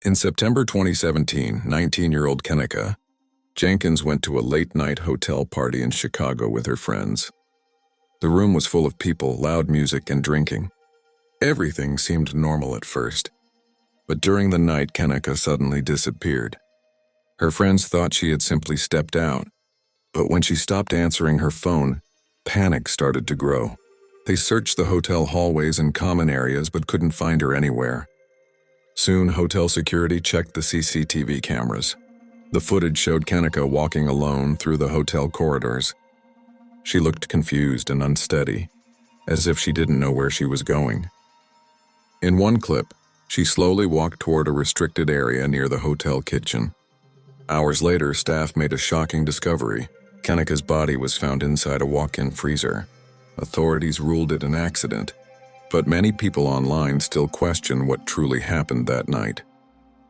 In September 2017, 19-year-old Kenneka Jenkins went to a late-night hotel party in Chicago with her friends. The room was full of people, loud music, and drinking. Everything seemed normal at first, but during the night, Kenneka suddenly disappeared. Her friends thought she had simply stepped out, but when she stopped answering her phone, panic started to grow. They searched the hotel hallways and common areas but couldn't find her anywhere. Soon, hotel security checked the CCTV cameras. The footage showed Kenneka walking alone through the hotel corridors. She looked confused and unsteady, as if she didn't know where she was going. In one clip, she slowly walked toward a restricted area near the hotel kitchen. Hours later, staff made a shocking discovery. Kenneka's body was found inside a walk-in freezer. Authorities ruled it an accident, but many people online still question what truly happened that night.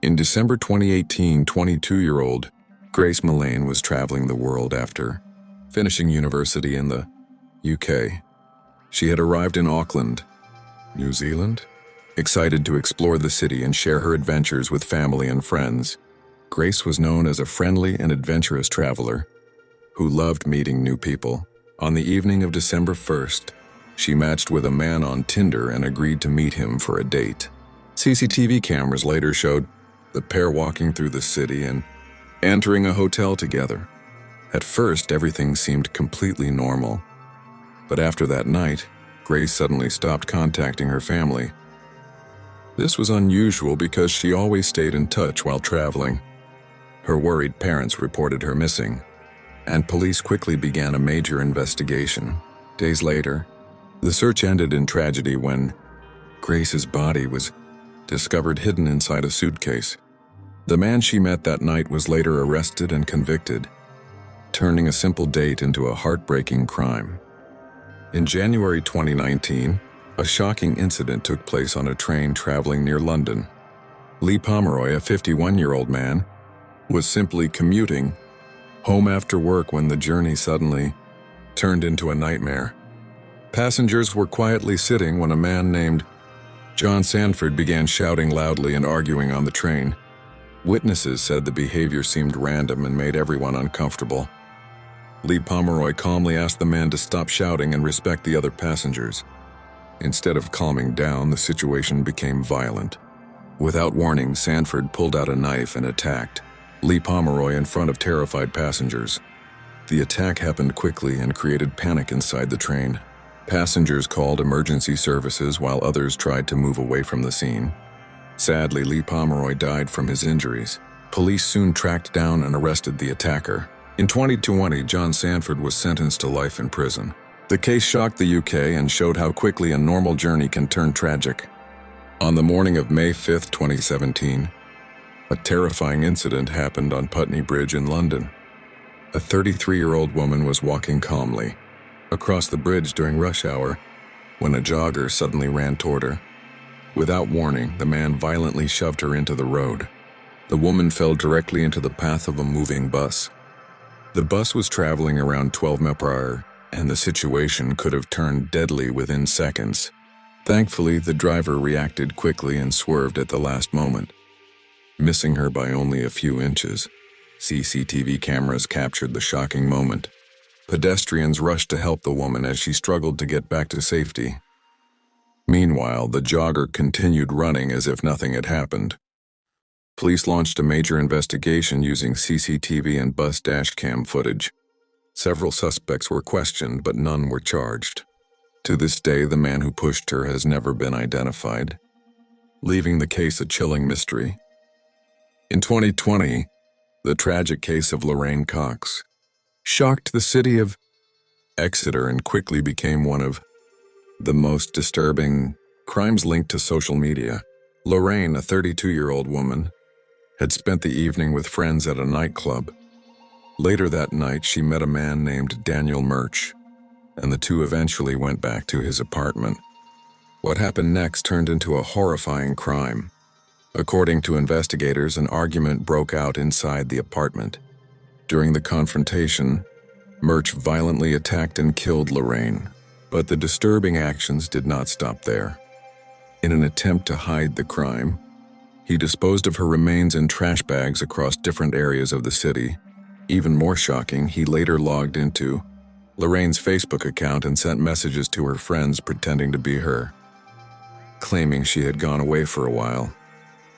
In December 2018, 22-year-old Grace Mullane was traveling the world after finishing university in the UK. She had arrived in Auckland, New Zealand, excited to explore the city and share her adventures with family and friends. Grace was known as a friendly and adventurous traveler who loved meeting new people. On the evening of December 1st, she matched with a man on Tinder and agreed to meet him for a date. CCTV cameras later showed the pair walking through the city and entering a hotel together. At first, everything seemed completely normal. But after that night, Grace suddenly stopped contacting her family. This was unusual because she always stayed in touch while traveling. Her worried parents reported her missing, and police quickly began a major investigation. Days later, the search ended in tragedy when Grace's body was discovered hidden inside a suitcase. The man she met that night was later arrested and convicted, turning a simple date into a heartbreaking crime. In January 2019, a shocking incident took place on a train traveling near London. Lee Pomeroy, a 51-year-old man, was simply commuting home after work when the journey suddenly turned into a nightmare. Passengers were quietly sitting when a man named John Sanford began shouting loudly and arguing on the train. Witnesses said the behavior seemed random and made everyone uncomfortable. Lee Pomeroy calmly asked the man to stop shouting and respect the other passengers. Instead of calming down, the situation became violent. Without warning, Sanford pulled out a knife and attacked Lee Pomeroy in front of terrified passengers. The attack happened quickly and created panic inside the train. Passengers called emergency services while others tried to move away from the scene. Sadly, Lee Pomeroy died from his injuries. Police soon tracked down and arrested the attacker. In 2020, John Sanford was sentenced to life in prison. The case shocked the UK and showed how quickly a normal journey can turn tragic. On the morning of May 5, 2017, a terrifying incident happened on Putney Bridge in London. A 33-year-old woman was walking calmly across the bridge during rush hour when a jogger suddenly ran toward her. Without warning, the man violently shoved her into the road. The woman fell directly into the path of a moving bus. The bus was traveling around 12 miles per hour, and the situation could have turned deadly within seconds. Thankfully, the driver reacted quickly and swerved at the last moment, missing her by only a few inches. CCTV cameras captured the shocking moment. Pedestrians rushed to help the woman as she struggled to get back to safety. Meanwhile, the jogger continued running as if nothing had happened. Police launched a major investigation using CCTV and bus dashcam footage. Several suspects were questioned, but none were charged. To this day, the man who pushed her has never been identified, leaving the case a chilling mystery. In 2020, the tragic case of Lorraine Cox shocked the city of Exeter and quickly became one of the most disturbing crimes linked to social media. Lorraine, a 32-year-old woman, had spent the evening with friends at a nightclub. Later that night, she met a man named Daniel Murch, and the two eventually went back to his apartment. What happened next turned into a horrifying crime. According to investigators, an argument broke out inside the apartment. During the confrontation, Murch violently attacked and killed Lorraine, but the disturbing actions did not stop there. In an attempt to hide the crime, He disposed of her remains in trash bags across different areas of the city. Even more shocking, he later logged into Lorraine's Facebook account and sent messages to her friends pretending to be her, claiming she had gone away for a while.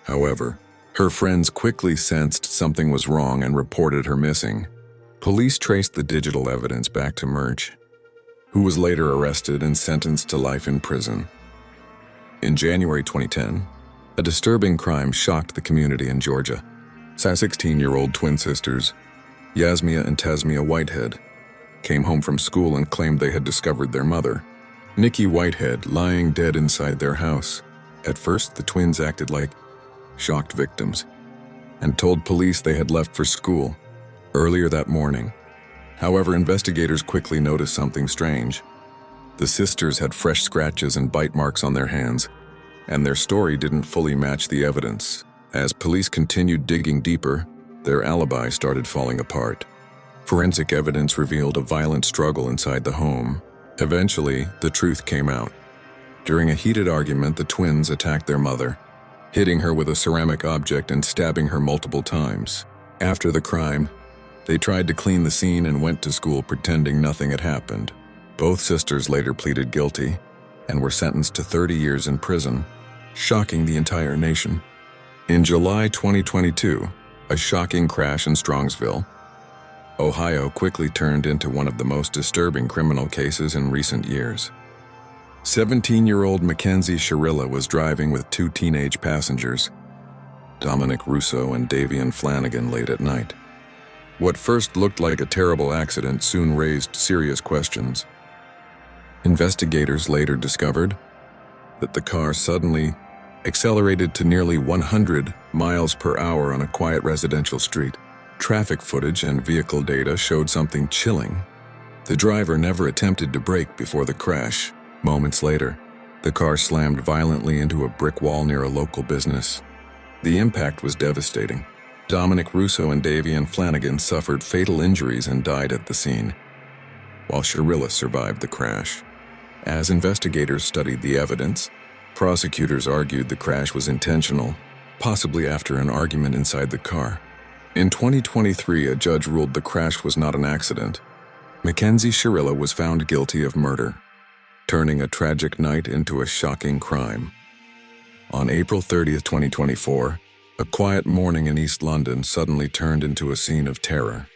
However, her friends quickly sensed something was wrong and reported her missing. Police traced the digital evidence back to Murch, who was later arrested and sentenced to life in prison. In January 2010, a disturbing crime shocked the community in Georgia. 16-year-old twin sisters, Yasmia and Tasmia Whitehead, came home from school and claimed they had discovered their mother, Nikki Whitehead, lying dead inside their house. At first, the twins acted like shocked victims and told police they had left for school earlier that morning. However, investigators quickly noticed something strange. The sisters had fresh scratches and bite marks on their hands, and their story didn't fully match the evidence. As police continued digging deeper, their alibi started falling apart. Forensic evidence revealed a violent struggle inside the home. Eventually, the truth came out. During a heated argument, the twins attacked their mother, hitting her with a ceramic object and stabbing her multiple times. After the crime, they tried to clean the scene and went to school pretending nothing had happened. Both sisters later pleaded guilty and were sentenced to 30 years in prison, shocking the entire nation. In July 2022, a shocking crash in Strongsville, Ohio quickly turned into one of the most disturbing criminal cases in recent years. 17-year-old Mackenzie Sherilla was driving with two teenage passengers, Dominic Russo and Davian Flanagan, late at night. What first looked like a terrible accident soon raised serious questions. Investigators later discovered that the car suddenly accelerated to nearly 100 miles per hour on a quiet residential street. Traffic footage and vehicle data showed something chilling. The driver never attempted to brake before the crash. Moments later, the car slammed violently into a brick wall near a local business. The impact was devastating. Dominic Russo and Davian Flanagan suffered fatal injuries and died at the scene, while Sherilla survived the crash. As investigators studied the evidence, prosecutors argued the crash was intentional, possibly after an argument inside the car. In 2023, a judge ruled the crash was not an accident. Mackenzie Sherilla was found guilty of murder, turning a tragic night into a shocking crime. On April 30, 2024, a quiet morning in East London suddenly turned into a scene of terror.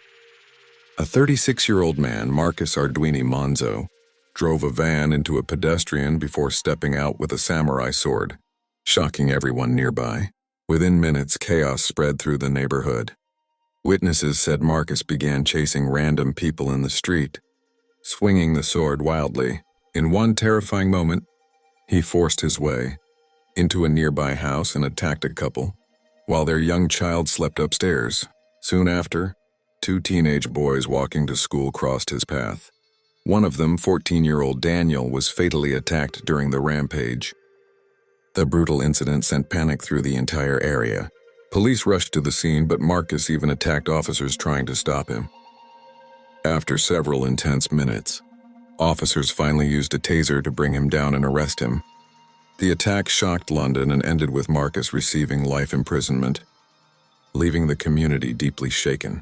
A 36-year-old man, Marcus Arduini Monzo, drove a van into a pedestrian before stepping out with a samurai sword, shocking everyone nearby. Within minutes, chaos spread through the neighborhood. Witnesses said Marcus began chasing random people in the street, swinging the sword wildly. In one terrifying moment, he forced his way into a nearby house and attacked a couple, while their young child slept upstairs. Soon after, two teenage boys walking to school crossed his path. One of them, 14-year-old Daniel, was fatally attacked during the rampage. The brutal incident sent panic through the entire area. Police rushed to the scene, but Marcus even attacked officers trying to stop him. After several intense minutes, officers finally used a taser to bring him down and arrest him. The attack shocked London and ended with Marcus receiving life imprisonment, leaving the community deeply shaken.